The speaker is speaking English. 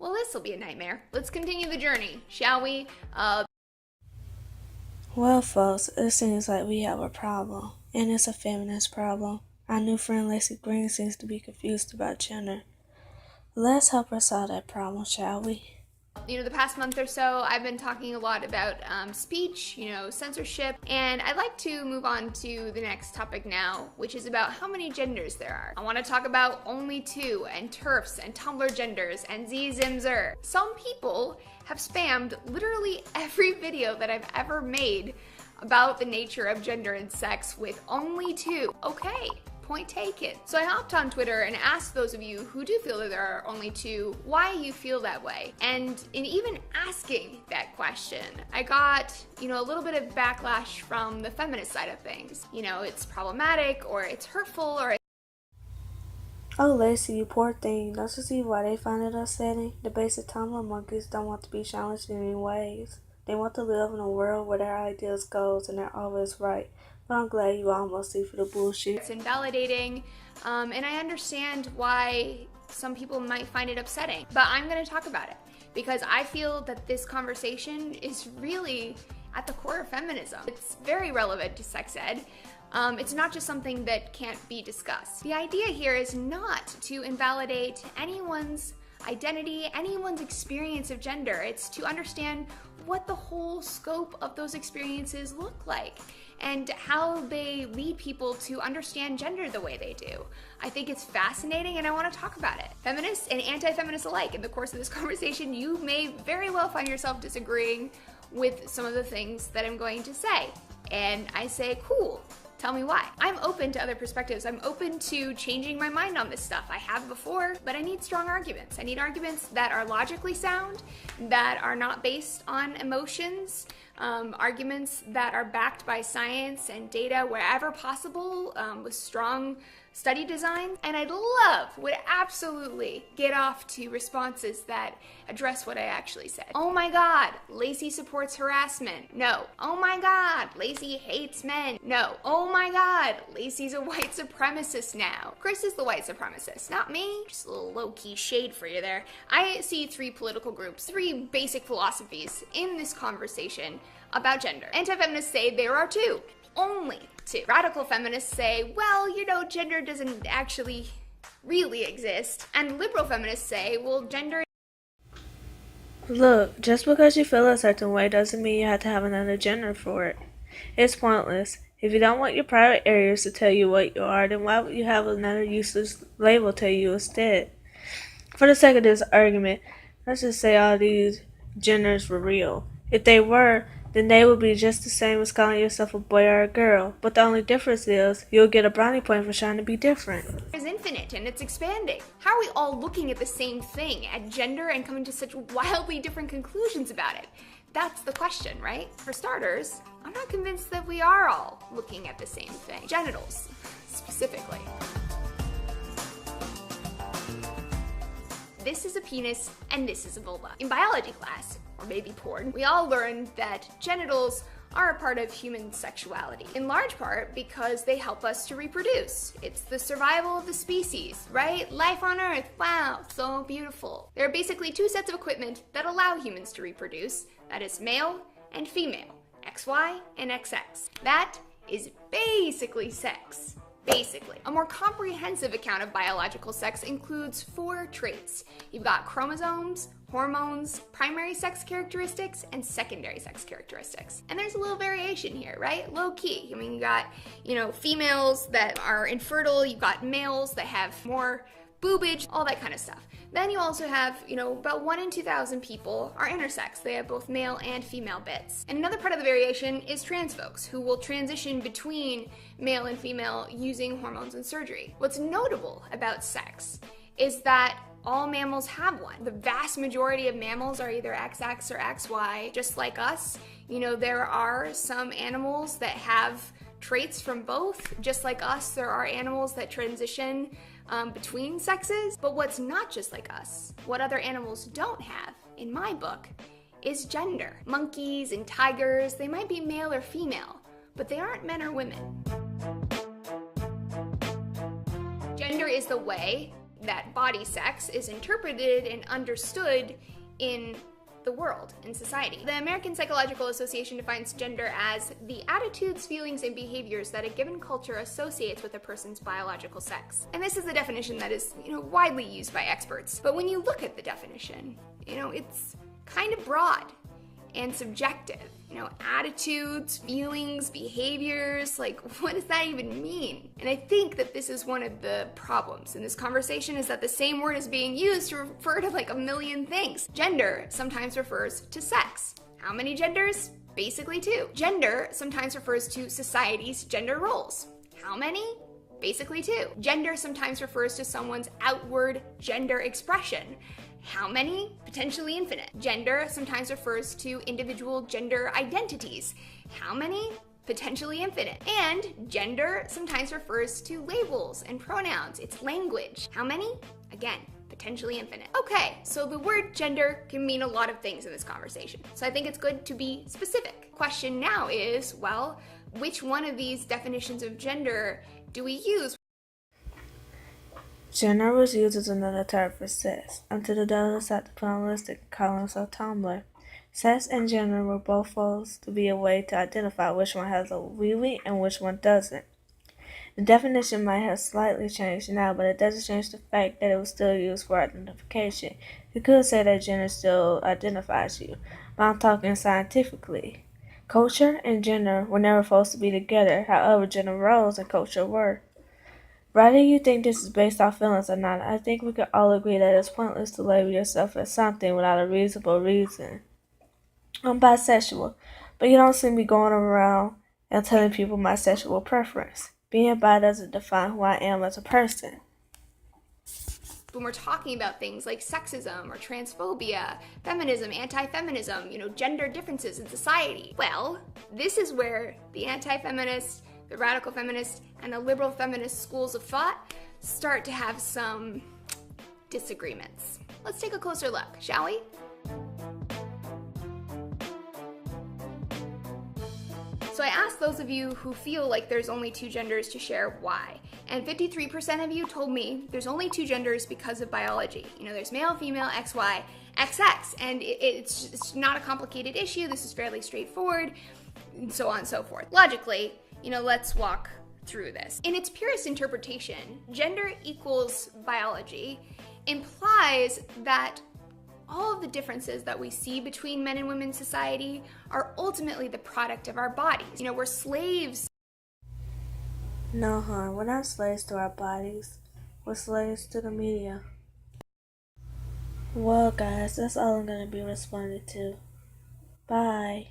Well, this will be a nightmare. Let's continue the journey, shall we? Well, folks, it seems like we have a problem, and it's a feminist problem. Our new friend Laci Green seems to be confused about gender. Let's help her solve that problem, shall we? The past month or so, I've been talking a lot about speech, censorship, and I'd like to move on to the next topic now, which is about how many genders there are. I want to talk about only two, and TERFs, and Tumblr genders, and Z-Zimzer. Some people have spammed literally every video that I've ever made about the nature of gender and sex with only two. Okay. Point taken. So I hopped on Twitter and asked those of you who do feel that there are only two, why you feel that way. And in even asking that question, I got, a little bit of backlash from the feminist side of things. It's problematic, or it's hurtful, or Oh, Laci, you poor thing. Don't you see why they find it upsetting? The basic Tumblr monkeys don't want to be challenged in any ways. They want to live in a world where their ideas goes and they're always right. But I'm glad you almost see for the bullshit. It's invalidating, and I understand why some people might find it upsetting. But I'm going to talk about it because I feel that this conversation is really at the core of feminism. It's very relevant to sex ed. It's not just something that can't be discussed. The idea here is not to invalidate anyone's identity, anyone's experience of gender. It's to understand what the whole scope of those experiences look like and how they lead people to understand gender the way they do. I think it's fascinating and I want to talk about it. Feminists and anti-feminists alike, in the course of this conversation, you may very well find yourself disagreeing with some of the things that I'm going to say. And I say, cool. Tell me why. I'm open to other perspectives. I'm open to changing my mind on this stuff. I have before, but I need strong arguments. I need arguments that are logically sound, that are not based on emotions, arguments that are backed by science and data wherever possible, with strong study designs. And would absolutely get off to responses that address what I actually said. Oh my God, Laci supports harassment. No. Oh my God, Laci hates men. No. Oh my God, Laci's a white supremacist now. Chris is the white supremacist, not me. Just a little low-key shade for you there. I see three political groups, three basic philosophies in this conversation about gender. Anti-feminists say there are two. Only two. Radical feminists say, well, gender doesn't actually really exist. And liberal feminists say, well, gender. Look, just because you feel a certain way doesn't mean you have to have another gender for it. It's pointless. If you don't want your private areas to tell you what you are, then why would you have another useless label tell you instead? For the sake of this argument, let's just say all these genders were real. If they were, then they would be just the same as calling yourself a boy or a girl. But the only difference is, you'll get a brownie point for trying to be different. It's infinite and it's expanding. How are we all looking at the same thing, at gender, and coming to such wildly different conclusions about it? That's the question, right? For starters, I'm not convinced that we are all looking at the same thing. Genitals, specifically. This is a penis and this is a vulva. In biology class, or maybe porn, we all learned that genitals are a part of human sexuality, in large part because they help us to reproduce. It's the survival of the species, right? Life on Earth, wow, so beautiful. There are basically two sets of equipment that allow humans to reproduce. That is male and female, XY and XX. That is basically sex. Basically. A more comprehensive account of biological sex includes 4 traits. You've got chromosomes, hormones, primary sex characteristics, and secondary sex characteristics. And there's a little variation here, right? Low key. I mean, you got, females that are infertile, you've got males that have more boobage, all that kind of stuff. Then you also have, about 1 in 2,000 people are intersex. They have both male and female bits. And another part of the variation is trans folks, who will transition between male and female using hormones and surgery. What's notable about sex is that all mammals have one. The vast majority of mammals are either XX or XY, just like us. There are some animals that have traits from both. Just like us, there are animals that transition between sexes. But what's not just like us, what other animals don't have, in my book, is gender. Monkeys and tigers, they might be male or female, but they aren't men or women. Gender is the way that body sex is interpreted and understood in the world, in society. The American Psychological Association defines gender as the attitudes, feelings, and behaviors that a given culture associates with a person's biological sex. And this is the definition that is, widely used by experts. But when you look at the definition, it's kind of broad and subjective. Attitudes, feelings, behaviors, what does that even mean? And I think that this is one of the problems in this conversation, is that the same word is being used to refer to a million things. Gender sometimes refers to sex. How many genders? Basically 2. Gender sometimes refers to society's gender roles. How many? Basically 2. Gender sometimes refers to someone's outward gender expression. How many? Potentially infinite. Gender sometimes refers to individual gender identities. How many? Potentially infinite. And gender sometimes refers to labels and pronouns. It's language. How many? Again, potentially infinite. Okay, so the word gender can mean a lot of things in this conversation. So I think it's good to be specific. Question now is, well, which one of these definitions of gender do we use? Gender was used as another term for sex until the devil decided to put on lipstick columns on Tumblr. Sex and gender were both supposed to be a way to identify which one has a wee-wee and which one doesn't. The definition might have slightly changed now, but it doesn't change the fact that it was still used for identification. You could say that gender still identifies you, but I'm talking scientifically. Culture and gender were never supposed to be together, however gender roles and culture were. Whether you think this is based off feelings or not, I think we can all agree that it's pointless to label yourself as something without a reasonable reason. I'm bisexual, but you don't see me going around and telling people my sexual preference. Being bi doesn't define who I am as a person. When we're talking about things like sexism or transphobia, feminism, anti-feminism, gender differences in society, well, this is where the anti-feminist, the radical feminist, and the liberal feminist schools of thought start to have some disagreements. Let's take a closer look, shall we? So I asked those of you who feel like there's only 2 genders to share why. And 53% of you told me there's only 2 genders because of biology. There's male, female, XY, XX, and it's not a complicated issue. This is fairly straightforward, and so on and so forth. Logically, let's walk through this. In its purest interpretation, gender equals biology implies that all of the differences that we see between men and women in society are ultimately the product of our bodies. We're slaves. No, hon, we're not slaves to our bodies. We're slaves to the media. Well, guys, that's all I'm going to be responding to. Bye.